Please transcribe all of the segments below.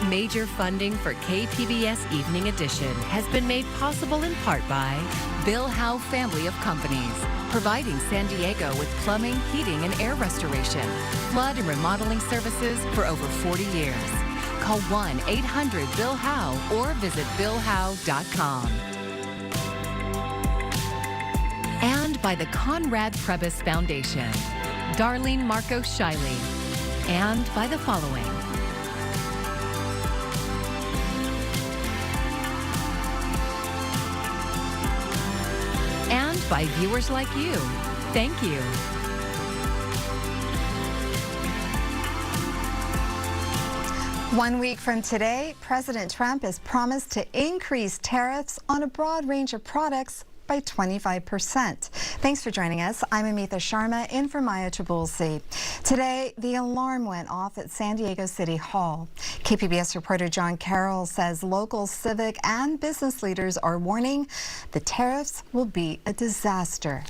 Major funding for KPBS Evening Edition has been made possible in part by Bill Howe Family of Companies, providing San Diego with plumbing, heating, and air restoration, flood and remodeling services for over 40 years. Call 1-800-BILL-HOWE or visit billhowe.com. And by the Conrad Prebys Foundation, Darlene Marcos Shiley, and by the following. And by viewers like you. Thank you. One week from today, President Trump has promised to increase tariffs on a broad range of products by 25%. Thanks for joining us. I'm Amitha Sharma in for Maya Trabulsi. Today, the alarm went off at San Diego City Hall. KPBS reporter John Carroll says local civic and business leaders are warning the tariffs will be a disaster.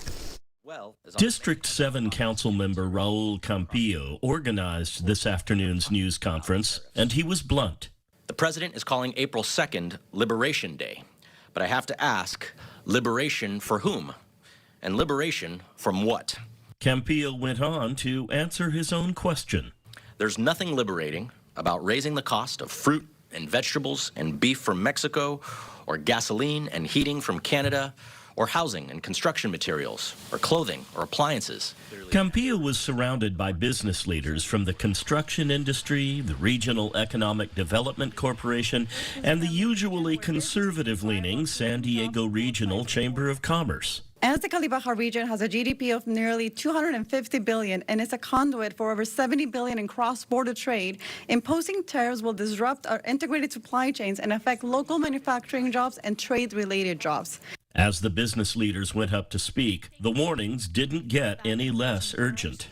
District 7 Council member Raul Campillo organized this afternoon's news conference, and he was blunt. The president is calling April 2nd Liberation Day. But I have to ask, liberation for whom? And liberation from what? Campillo went on to answer his own question. There's nothing liberating about raising the cost of fruit and vegetables and beef from Mexico, or gasoline and heating from Canada, or housing and construction materials, or clothing or appliances. Campillo was surrounded by business leaders from the construction industry, the Regional Economic Development Corporation, and the usually conservative-leaning San Diego Regional Chamber of Commerce. As the Cali Baja region has a GDP of nearly $250 billion and is a conduit for over $70 billion in cross-border trade, imposing tariffs will disrupt our integrated supply chains and affect local manufacturing jobs and trade-related jobs. As the business leaders went up to speak, the warnings didn't get any less urgent.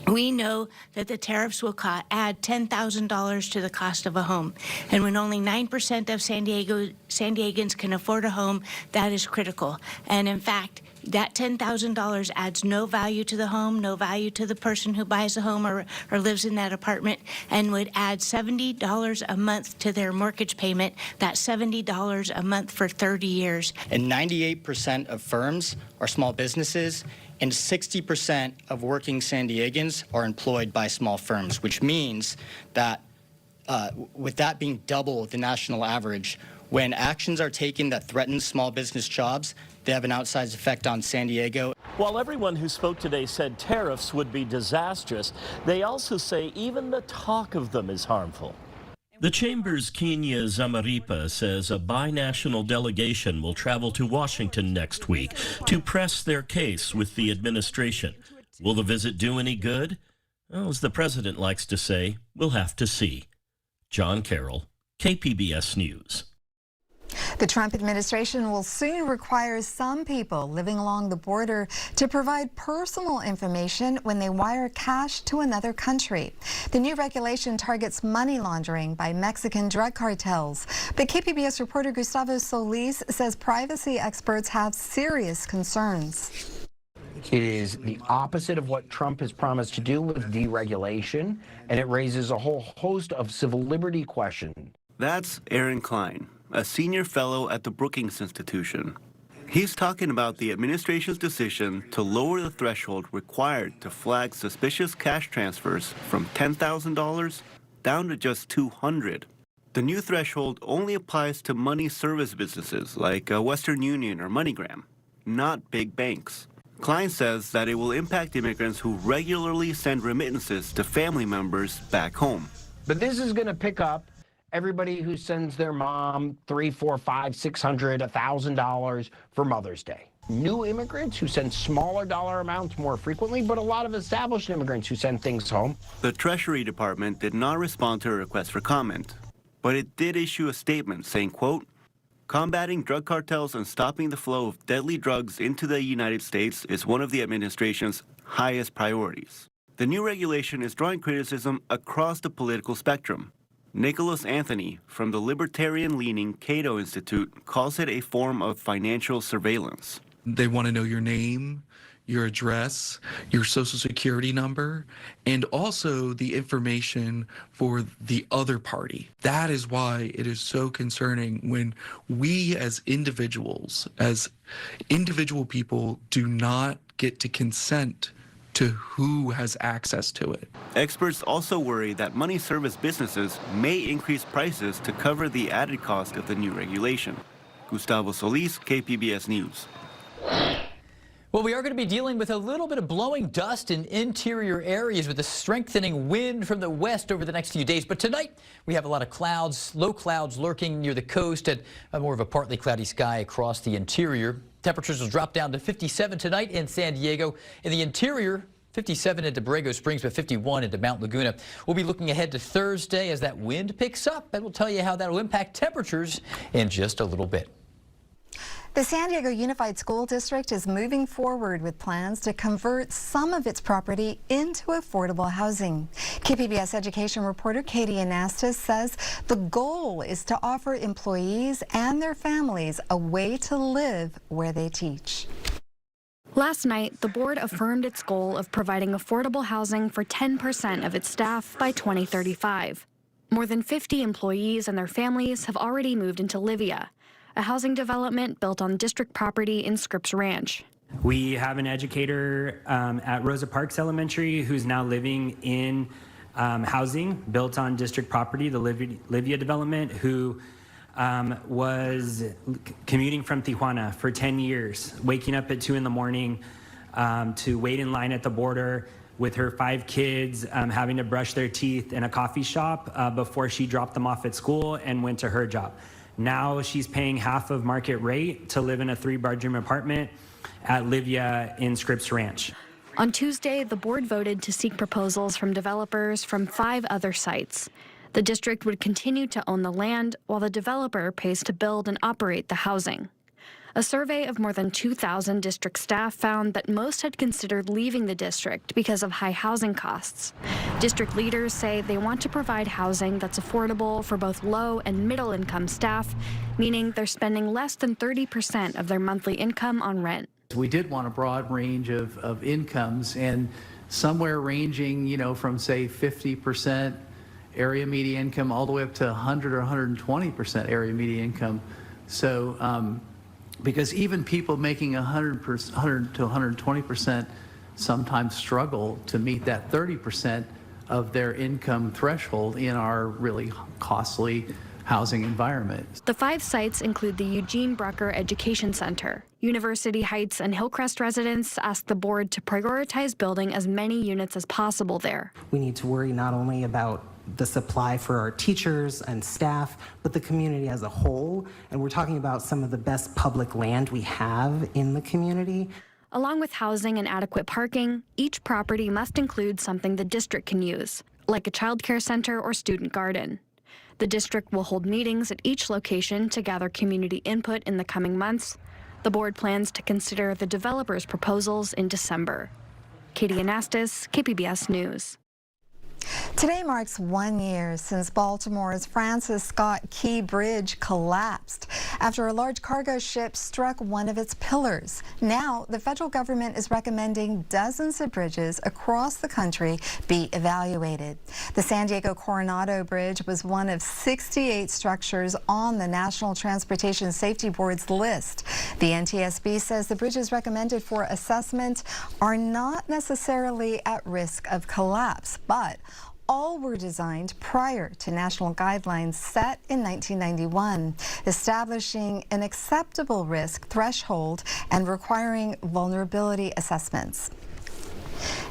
We know that the tariffs will add $10,000 to the cost of a home. And when only 9% of San Diegans can afford a home, that is critical. And in fact, that $10,000 adds no value to the home, no value to the person who buys a home or lives in that apartment, and would add $70 a month to their mortgage payment. That's $70 a month for 30 years. And 98% of firms are small businesses, and 60% of working San Diegans are employed by small firms, which means that with that being double the national average, when actions are taken that threaten small business jobs, they have an outsized effect on San Diego. While everyone who spoke today said tariffs would be disastrous, they also say even the talk of them is harmful. The Chamber's Kenya Zamaripa says a binational delegation will travel to Washington next week to press their case with the administration. Will the visit do any good? Well, as the president likes to say, we'll have to see. John Carroll, KPBS News. The Trump administration will soon require some people living along the border to provide personal information when they wire cash to another country. The new regulation targets money laundering by Mexican drug cartels. But KPBS reporter Gustavo Solis says privacy experts have serious concerns. It is the opposite of what Trump has promised to do with deregulation, and it raises a whole host of civil liberty questions. That's Aaron Klein, a senior fellow at the Brookings Institution. He's talking about the administration's decision to lower the threshold required to flag suspicious cash transfers from $10,000 down to just $200. The new threshold only applies to money service businesses like Western Union or MoneyGram, not big banks. Klein says that it will impact immigrants who regularly send remittances to family members back home. But this is going to pick up everybody who sends their mom $300, $400, $500, $600, $1,000 for Mother's Day. New immigrants who send smaller dollar amounts more frequently, but a lot of established immigrants who send things home. The Treasury Department did not respond to a request for comment, but it did issue a statement saying, quote, "Combating drug cartels and stopping the flow of deadly drugs into the United States is one of the administration's highest priorities." The new regulation is drawing criticism across the political spectrum. Nicholas Anthony from the libertarian-leaning Cato Institute calls it a form of financial surveillance. They want to know your name, your address, your social security number, and also the information for the other party. That is why it is so concerning when we as individual people do not get to consent to who has access to it. Experts also worry that money service businesses may increase prices to cover the added cost of the new regulation. Gustavo Solis, KPBS News. Well, we are going to be dealing with a little bit of blowing dust in interior areas with a strengthening wind from the west over the next few days. But tonight, we have a lot of clouds, low clouds lurking near the coast and more of a partly cloudy sky across the interior. Temperatures will drop down to 57 tonight in San Diego. In the interior, 57 into Borrego Springs, but 51 into Mount Laguna. We'll be looking ahead to Thursday as that wind picks up, and we'll tell you how that will impact temperatures in just a little bit. The San Diego Unified School District is moving forward with plans to convert some of its property into affordable housing. KPBS education reporter Katie Anastas says the goal is to offer employees and their families a way to live where they teach. Last night, the board affirmed its goal of providing affordable housing for 10% of its staff by 2035. More than 50 employees and their families have already moved into Livia, a housing development built on district property in Scripps Ranch. We have an educator at Rosa Parks Elementary who's now living in housing built on district property, the Livia development, who was commuting from Tijuana for 10 years, waking up at 2 in the morning to wait in line at the border with her 5 kids, having to brush their teeth in a coffee shop before she dropped them off at school and went to her job. Now she's paying half of market rate to live in a 3-bedroom apartment at Livia in Scripps Ranch. On Tuesday, the board voted to seek proposals from developers from 5 other sites. The district would continue to own the land while the developer pays to build and operate the housing. A survey of more than 2,000 district staff found that most had considered leaving the district because of high housing costs. District leaders say they want to provide housing that's affordable for both low and middle income staff, meaning they're spending less than 30% of their monthly income on rent. We did want a broad range of incomes, and somewhere ranging, from say 50% area median income all the way up to 100 or 120% area median income. So, because even people making 100 to 120% sometimes struggle to meet that 30% of their income threshold in our really costly housing environment. The 5 sites include the Eugene Brucker Education Center. University Heights and Hillcrest residents asked the board to prioritize building as many units as possible there. We need to worry not only about the supply for our teachers and staff, but the community as a whole. And we're talking about some of the best public land we have in the community. Along with housing and adequate parking, each property must include something the district can use, like a child care center or student garden. The district will hold meetings at each location to gather community input in the coming months. The board plans to consider the developers' proposals in December. Katie Anastas, KPBS News. Today marks 1 year since Baltimore's Francis Scott Key Bridge collapsed after a large cargo ship struck one of its pillars. Now, the federal government is recommending dozens of bridges across the country be evaluated. The San Diego Coronado Bridge was one of 68 structures on the National Transportation Safety Board's list. The NTSB says the bridges recommended for assessment are not necessarily at risk of collapse, but all were designed prior to national guidelines set in 1991, establishing an acceptable risk threshold and requiring vulnerability assessments.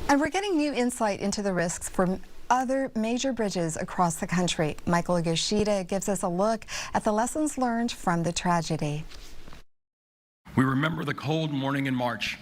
And we're getting new insight into the risks for other major bridges across the country. Michael Yoshida gives us a look at the lessons learned from the tragedy. We remember the cold morning in March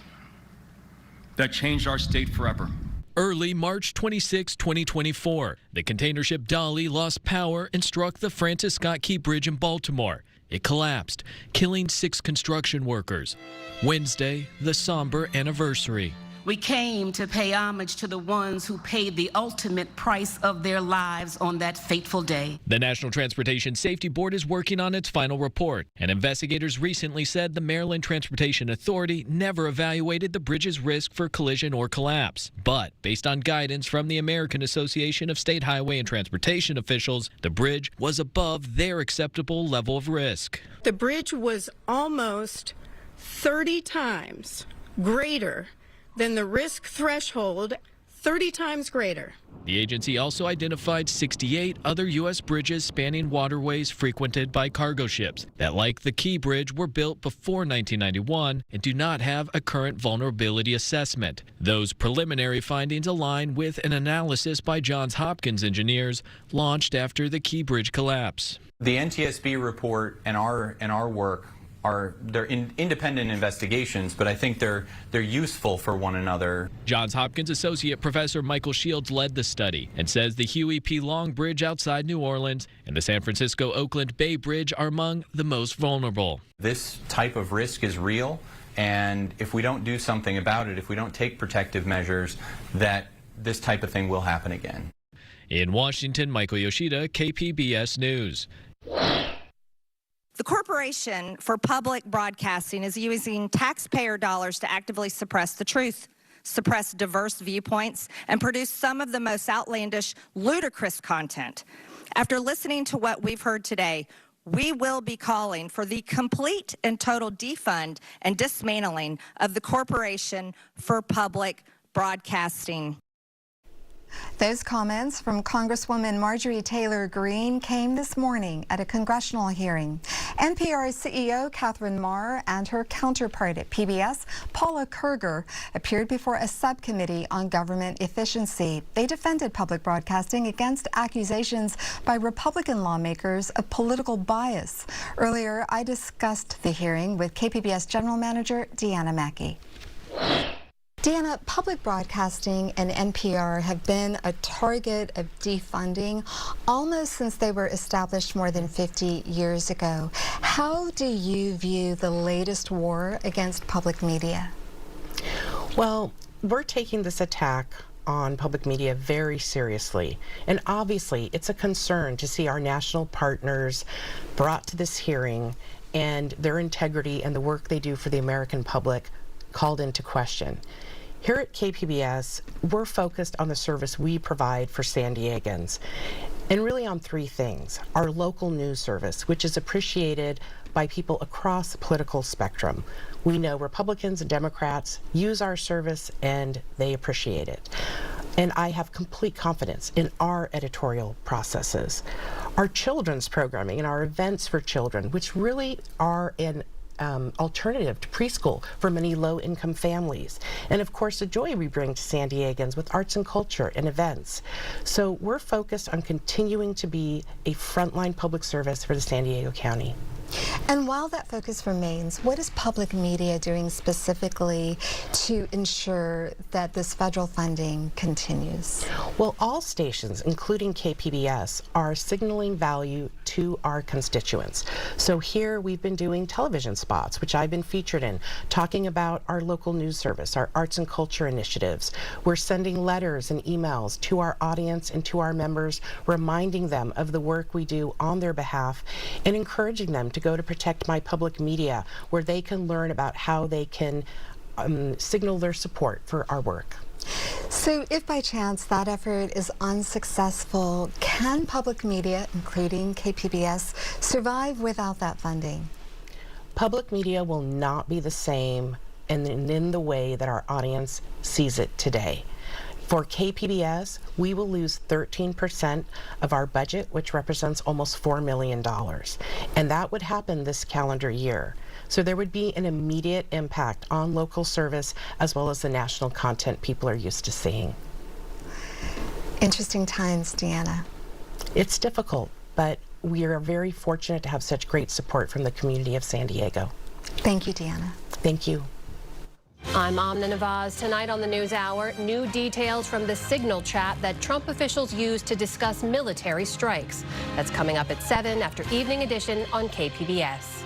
that changed our state forever. Early March 26, 2024, the container ship Dolly lost power and struck the Francis Scott Key Bridge in Baltimore. It collapsed, killing 6 construction workers. Wednesday, the somber anniversary. We came to pay homage to the ones who paid the ultimate price of their lives on that fateful day. The National Transportation Safety Board is working on its final report, and investigators recently said the Maryland Transportation Authority never evaluated the bridge's risk for collision or collapse. But based on guidance from the American Association of State Highway and Transportation Officials, the bridge was above their acceptable level of risk. The bridge was almost 30 times greater than the risk threshold, 30 times greater. The agency also identified 68 other U.S. bridges spanning waterways frequented by cargo ships that, like the Key Bridge, were built before 1991 and do not have a current vulnerability assessment. Those preliminary findings align with an analysis by Johns Hopkins engineers launched after the Key Bridge collapse. The NTSB report and our work they're independent investigations, but I think they're useful for one another. Johns Hopkins Associate Professor Michael Shields led the study and says the Huey P. Long Bridge outside New Orleans and the San Francisco-Oakland Bay Bridge are among the most vulnerable. This type of risk is real, and if we don't do something about it, if we don't take protective measures, that this type of thing will happen again. In Washington, Michael Yoshida, KPBS News. The Corporation for Public Broadcasting is using taxpayer dollars to actively suppress the truth, suppress diverse viewpoints, and produce some of the most outlandish, ludicrous content. After listening to what we've heard today, we will be calling for the complete and total defund and dismantling of the Corporation for Public Broadcasting. Those comments from Congresswoman Marjorie Taylor Greene came this morning at a congressional hearing. NPR CEO Catherine Maher and her counterpart at PBS, Paula Kerger, appeared before a subcommittee on government efficiency. They defended public broadcasting against accusations by Republican lawmakers of political bias. Earlier, I discussed the hearing with KPBS General Manager Deanna Mackey. Deanna, public broadcasting and NPR have been a target of defunding almost since they were established more than 50 years ago. How do you view the latest war against public media? Well, we're taking this attack on public media very seriously. And obviously, it's a concern to see our national partners brought to this hearing and their integrity and the work they do for the American public called into question. Here at KPBS, we're focused on the service we provide for San Diegans, and really on three things. Our local news service, which is appreciated by people across the political spectrum. We know Republicans and Democrats use our service and they appreciate it. And I have complete confidence in our editorial processes. Our children's programming and our events for children, which really are an alternative to preschool for many low-income families. And of course, the joy we bring to San Diegans with arts and culture and events. So we're focused on continuing to be a frontline public service for the San Diego County. And while that focus remains, what is public media doing specifically to ensure that this federal funding continues? Well, all stations, including KPBS, are signaling value to our constituents. So here we've been doing television spots, which I've been featured in, talking about our local news service, our arts and culture initiatives. We're sending letters and emails to our audience and to our members, reminding them of the work we do on their behalf and encouraging them to go to Protect My Public Media, where they can learn about how they can signal their support for our work. So if by chance that effort is unsuccessful, can public media, including KPBS, survive without that funding? Public media will not be the same in the way that our audience sees it today. For KPBS, we will lose 13% of our budget, which represents almost $4 million. And that would happen this calendar year. So there would be an immediate impact on local service as well as the national content people are used to seeing. Interesting times, Deanna. It's difficult, but we are very fortunate to have such great support from the community of San Diego. Thank you, Deanna. Thank you. I'm Amna Nawaz. Tonight on the NewsHour, new details from the Signal chat that Trump officials used to discuss military strikes. That's coming up at 7 after Evening Edition on KPBS.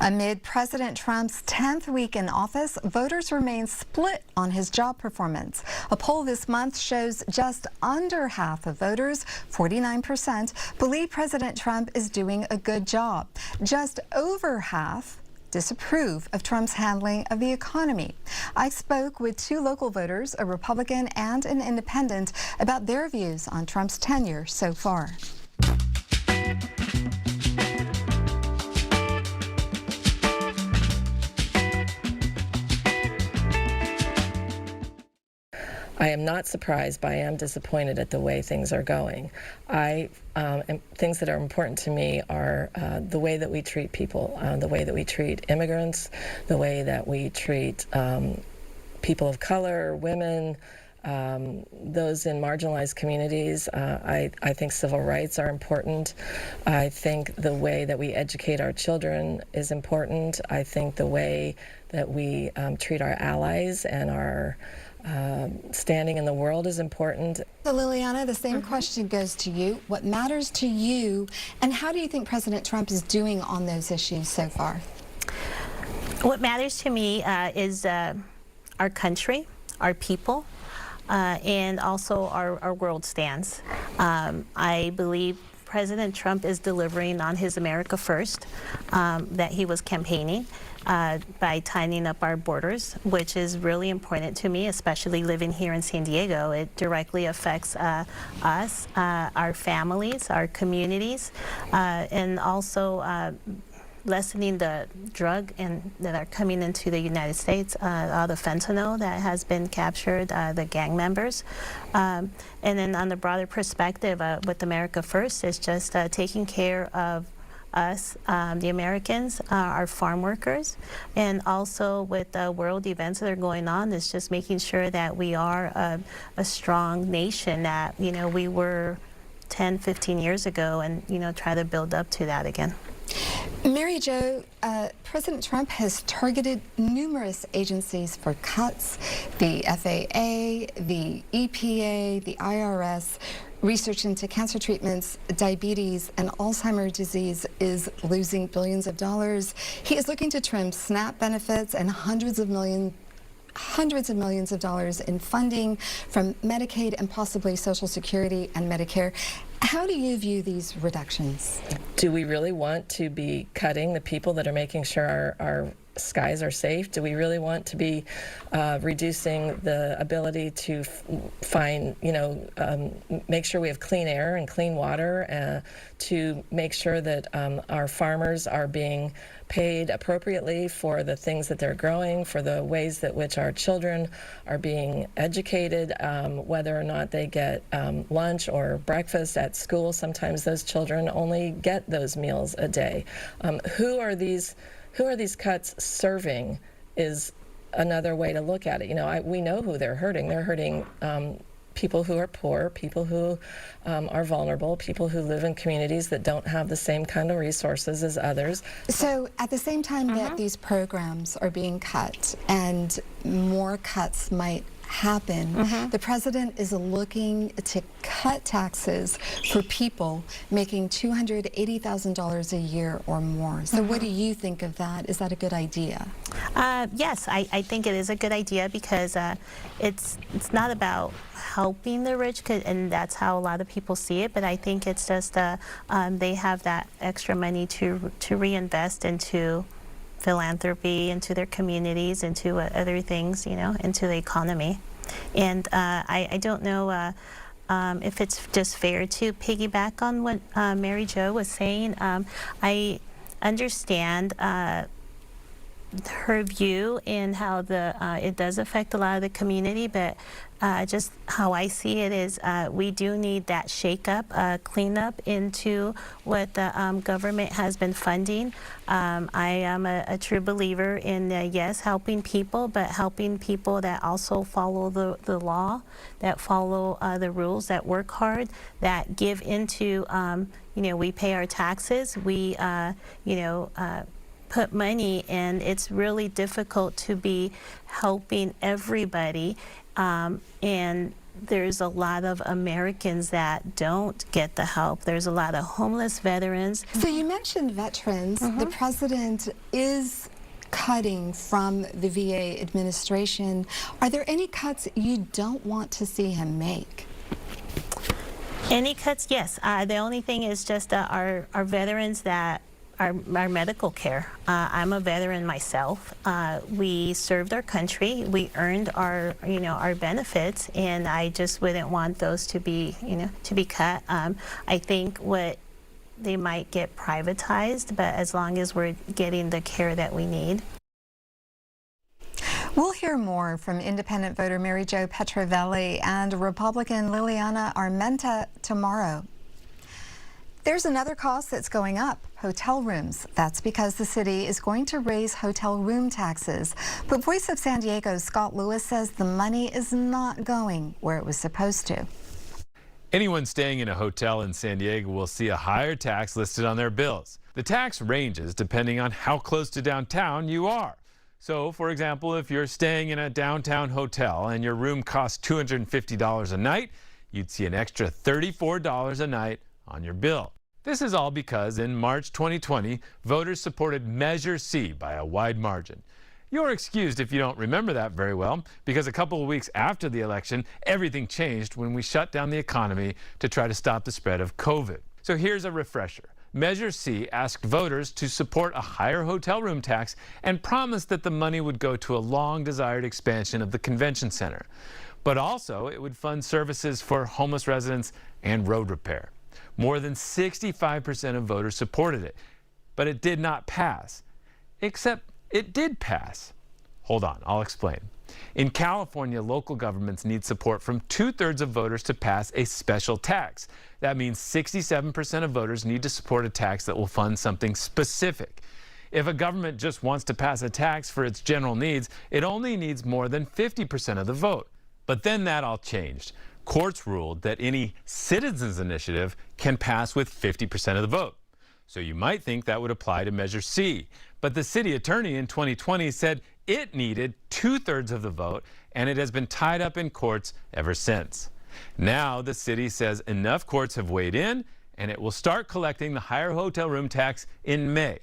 Amid President Trump's 10th week in office, voters remain split on his job performance. A poll this month shows just under half of voters, 49%, believe President Trump is doing a good job. Just over half disapprove of Trump's handling of the economy. I spoke with two local voters, a Republican and an independent, about their views on Trump's tenure so far. I am not surprised, but I am disappointed at the way things are going. Things that are important to me are the way that we treat people, the way that we treat immigrants, the way that we treat people of color, women, those in marginalized communities. I think civil rights are important. I think the way that we educate our children is important. I think the way that we treat our allies and our standing in the world is important. So Liliana, the same question goes to you. What matters to you, and how do you think President Trump is doing on those issues so far? What matters to me is our country, our people, and also our world stands. I believe President Trump is delivering on his America First that he was campaigning by tightening up our borders, which is really important to me, especially living here in San Diego. It directly affects us, our families, our communities, and also lessening the drug that are coming into the United States, all the fentanyl that has been captured, the gang members. And then on the broader perspective, with America First, is just taking care of us, the Americans, our farm workers, and also with the world events that are going on, is just making sure that we are a strong nation that, we were 10, 15 years ago, and, try to build up to that again. Mary Jo, President Trump has targeted numerous agencies for cuts: the FAA, the EPA, the IRS. Research into cancer treatments, diabetes, and Alzheimer's disease is losing billions of dollars. He is looking to trim SNAP benefits and hundreds of millions of dollars in funding from Medicaid and possibly Social Security and Medicare. How do you view these reductions? Do we really want to be cutting the people that are making sure our skies are safe? Do we really want to be reducing the ability to find, make sure we have clean air and clean water, to make sure that our farmers are being paid appropriately for the things that they're growing, for the ways that which our children are being educated, whether or not they get lunch or breakfast at school? Sometimes those children only get those meals a day. Who are these cuts serving is another way to look at it. We know who they're hurting. They're hurting people who are poor, people who are vulnerable, people who live in communities that don't have the same kind of resources as others. So at the same time that these programs are being cut and more cuts might happen, the president is looking to cut taxes for people making $280,000 a year or more. So what do you think of that? Is that a good idea? Yes, I think it is a good idea, because it's not about helping the rich, and that's how a lot of people see it, but I think it's just they have that extra money to reinvest into philanthropy, into their communities, into other things, into the economy. And I don't know if it's just fair to piggyback on what Mary Jo was saying. I understand her view and how it does affect a lot of the community, but just how I see it is we do need that shake-up, cleanup into what the government has been funding. I am a true believer in, yes, helping people, but helping people that also follow the law, that follow the rules, that work hard, that give into, we pay our taxes, we, put money, and it's really difficult to be helping everybody and there's a lot of Americans that don't get the help. There's a lot of homeless veterans. So you mentioned veterans. The president is cutting from the VA administration. Are there any cuts you don't want to see him make? Any cuts? Yes. The only thing is just our veterans that our medical care. I'm a veteran myself. We served our country. We earned our benefits, and I just wouldn't want those to be cut. I think what they might get privatized, but as long as we're getting the care that we need. We'll hear more from independent voter Mary Jo Petrovelli and Republican Liliana Armenta tomorrow. There's another cost that's going up, hotel rooms. That's because the city is going to raise hotel room taxes. But Voice of San Diego's Scott Lewis says the money is not going where it was supposed to. Anyone staying in a hotel in San Diego will see a higher tax listed on their bills. The tax ranges depending on how close to downtown you are. So, for example, if you're staying in a downtown hotel and your room costs $250 a night, you'd see an extra $34 a night on your bill. This is all because in March 2020, voters supported Measure C by a wide margin. You're excused if you don't remember that very well, because a couple of weeks after the election, everything changed when we shut down the economy to try to stop the spread of COVID. So here's a refresher. Measure C asked voters to support a higher hotel room tax and promised that the money would go to a long-desired expansion of the convention center. But also, it would fund services for homeless residents and road repair. More than 65% of voters supported it, but it did not pass. Except it did pass. Hold on, I'll explain. In California, local governments need support from 2/3 of voters to pass a special tax. That means 67% of voters need to support a tax that will fund something specific. If a government just wants to pass a tax for its general needs, it only needs more than 50% of the vote. But then that all changed. Courts ruled that any citizens' initiative can pass with 50% of the vote. So you might think that would apply to Measure C. But the city attorney in 2020 said it needed 2/3 of the vote, and it has been tied up in courts ever since. Now the city says enough courts have weighed in, and it will start collecting the higher hotel room tax in May.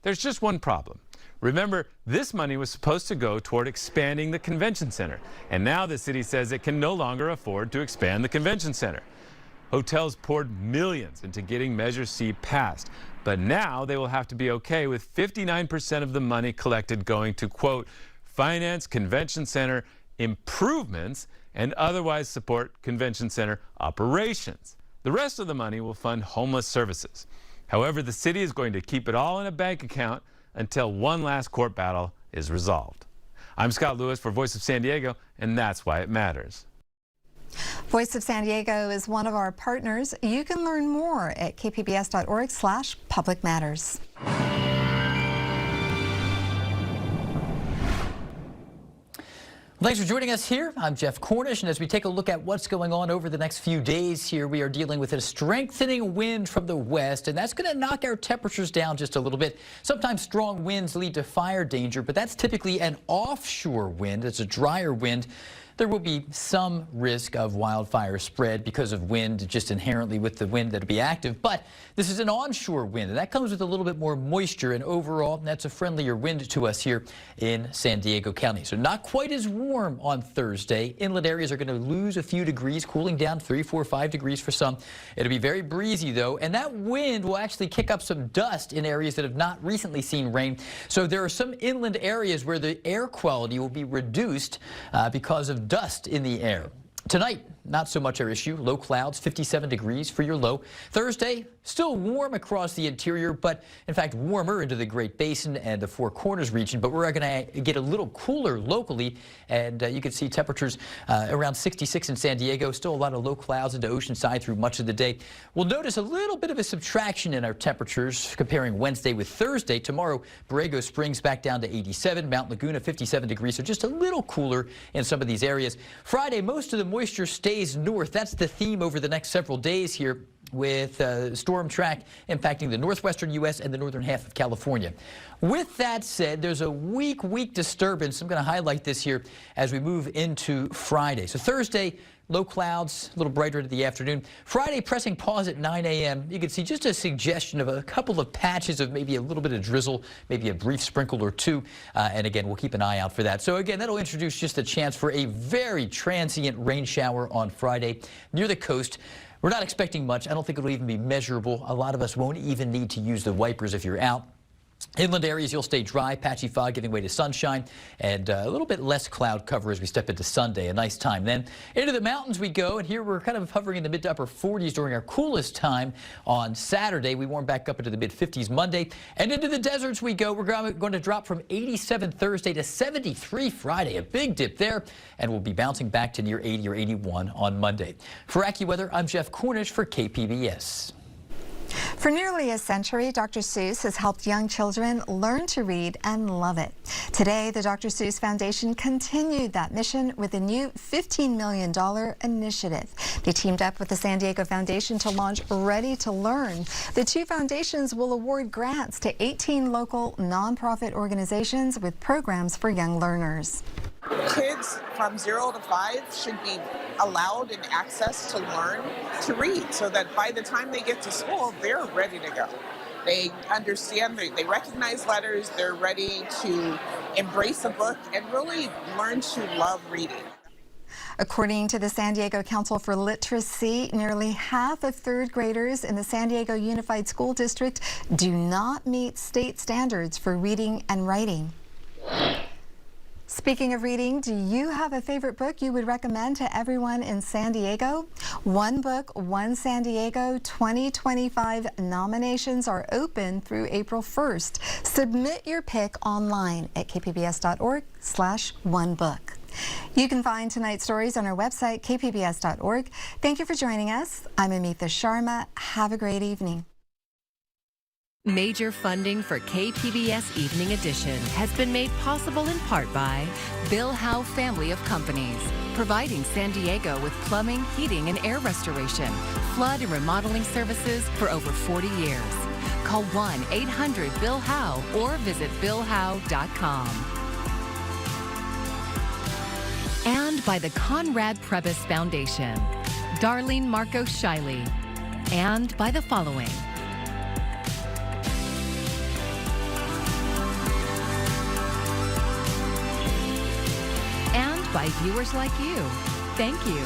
There's just one problem. Remember, this money was supposed to go toward expanding the convention center, and now the city says it can no longer afford to expand the convention center. Hotels poured millions into getting Measure C passed, but now they will have to be okay with 59% of the money collected going to, quote, finance convention center improvements and otherwise support convention center operations. The rest of the money will fund homeless services. However, the city is going to keep it all in a bank account until one last court battle is resolved. I'm Scott Lewis for Voice of San Diego, and that's why it matters. Voice of San Diego is one of our partners. You can learn more at kpbs.org/Public Matters. Thanks for joining us here. I'm Jeff Cornish, and as we take a look at what's going on over the next few days here, we are dealing with a strengthening wind from the west, and that's going to knock our temperatures down just a little bit. Sometimes strong winds lead to fire danger, but that's typically an offshore wind. It's a drier wind. There will be some risk of wildfire spread because of wind, just inherently with the wind that'll be active. But this is an onshore wind, and that comes with a little bit more moisture, and overall, that's a friendlier wind to us here in San Diego County. So not quite as warm on Thursday. Inland areas are going to lose a few degrees, cooling down 3, 4, 5 degrees for some. It'll be very breezy, though, and that wind will actually kick up some dust in areas that have not recently seen rain. So there are some inland areas where the air quality will be reduced because of dust in the air. Tonight, not so much our issue. Low clouds, 57 degrees for your low. Thursday, still warm across the interior, but in fact warmer into the Great Basin and the Four Corners region. But we're going to get a little cooler locally, and you can see temperatures around 66 in San Diego. Still a lot of low clouds into Oceanside through much of the day. We'll notice a little bit of a subtraction in our temperatures comparing Wednesday with Thursday. Tomorrow, Borrego Springs back down to 87, Mount Laguna 57 degrees, so just a little cooler in some of these areas. Friday, most of the moisture stays north. That's the theme over the next several days here. with storm track impacting the northwestern U.S. and the northern half of California. With that said, there's a weak disturbance. I'm going to highlight this here as we move into Friday. So Thursday, low clouds, a little brighter into the afternoon. Friday, pressing pause at 9 a.m. You can see just a suggestion of a couple of patches of maybe a little bit of drizzle, maybe a brief sprinkle or two. And again, we'll keep an eye out for that. So again, that'll introduce just a chance for a very transient rain shower on Friday near the coast. We're not expecting much. I don't think it'll even be measurable. A lot of us won't even need to use the wipers if you're out. Inland areas, you'll stay dry, patchy fog giving way to sunshine, and a little bit less cloud cover as we step into Sunday. A nice time. Then into the mountains we go, and here we're kind of hovering in the mid to upper 40s during our coolest time on Saturday. We warm back up into the mid 50s Monday, and into the deserts we go. We're going to drop from 87 Thursday to 73 Friday. A big dip there, and we'll be bouncing back to near 80 or 81 on Monday. For AccuWeather, I'm Jeff Cornish for KPBS. For nearly a century, Dr. Seuss has helped young children learn to read and love it. Today, the Dr. Seuss Foundation continued that mission with a new $15 million initiative. They teamed up with the San Diego Foundation to launch Ready to Learn. The two foundations will award grants to 18 local nonprofit organizations with programs for young learners. Kids from 0 to 5 should be allowed and access to learn to read so that by the time they get to school, they're ready to go. They understand, they recognize letters, they're ready to embrace a book and really learn to love reading. According to the San Diego Council for Literacy, nearly half of third graders in the San Diego Unified School District do not meet state standards for reading and writing. Speaking of reading, do you have a favorite book you would recommend to everyone in San Diego? One Book, One San Diego 2025 nominations are open through April 1st. Submit your pick online at kpbs.org/onebook. You can find tonight's stories on our website, kpbs.org. Thank you for joining us. I'm Amitha Sharma. Have a great evening. Major funding for KPBS Evening Edition has been made possible in part by Bill Howe Family of Companies, providing San Diego with plumbing, heating, and air restoration, flood and remodeling services for over 40 years. Call 1-800-BILL-HOWE or visit billhowe.com. And by the Conrad Prebys Foundation, Darlene Marcos Shiley, and by the following. By viewers like you. Thank you.